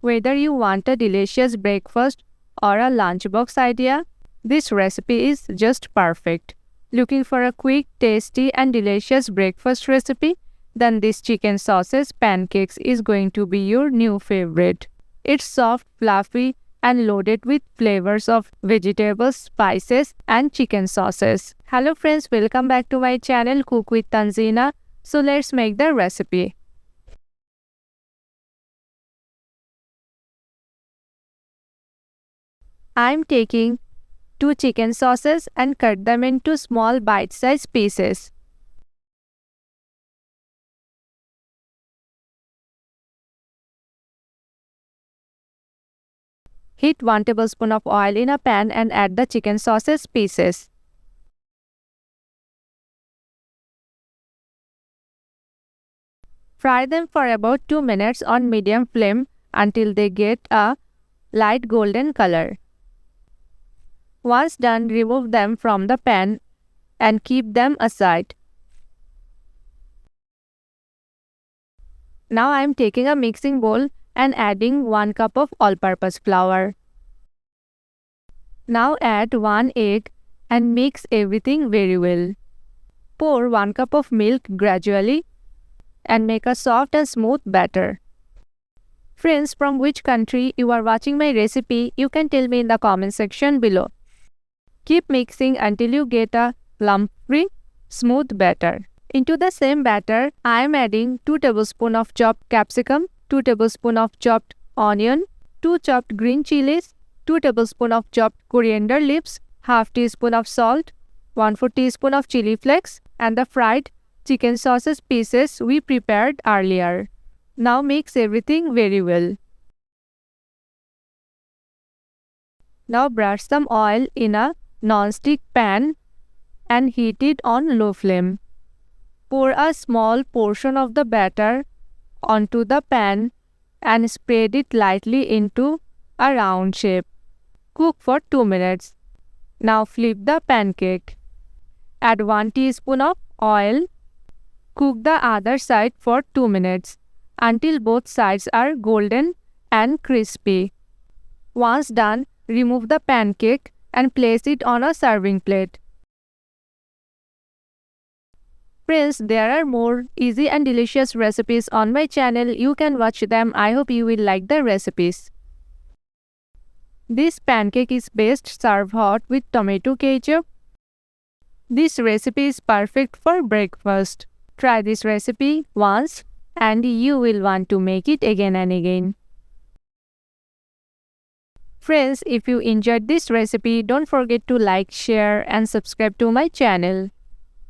Whether you want a delicious breakfast or a lunchbox idea, this recipe is just perfect. Looking for a quick, tasty and delicious breakfast recipe? Then this chicken sausage pancakes is going to be your new favorite. It's soft, fluffy and loaded with flavors of vegetables, spices and chicken sauces. Hello friends, welcome back to my channel Cook with Tanjina. So let's make the recipe. I'm taking 2 chicken sauces and cut them into small bite-sized pieces. Heat 1 tablespoon of oil in a pan and add the chicken sauces pieces. Fry them for about 2 minutes on medium flame until they get a light golden color. Once done, remove them from the pan and keep them aside. Now I am taking a mixing bowl and adding 1 cup of all-purpose flour. Now add 1 egg and mix everything very well. Pour 1 cup of milk gradually and make a soft and smooth batter. Friends, from which country you are watching my recipe, you can tell me in the comment section below. Keep mixing until you get a lump-free, smooth batter. Into the same batter, I am adding 2 tablespoons of chopped capsicum, 2 tablespoons of chopped onion, 2 chopped green chilies, 2 tablespoons of chopped coriander leaves, half teaspoon of salt, 1/4 teaspoon of chili flakes, and the fried chicken sausage pieces we prepared earlier. Now mix everything very well. Now brush some oil in a non-stick pan and heat it on low flame. Pour a small portion of the batter onto the pan and spread it lightly into a round shape. Cook for 2 minutes. Now flip the pancake. Add 1 teaspoon of oil. Cook the other side for 2 minutes until both sides are golden and crispy. Once done, remove the pancake and place it on a serving plate. Friends, there are more easy and delicious recipes on my channel. You can watch them. I hope you will like the recipes. This pancake is best served hot with tomato ketchup. This recipe is perfect for breakfast. Try this recipe once and you will want to make it again and again. Friends, if you enjoyed this recipe, don't forget to like, share and subscribe to my channel.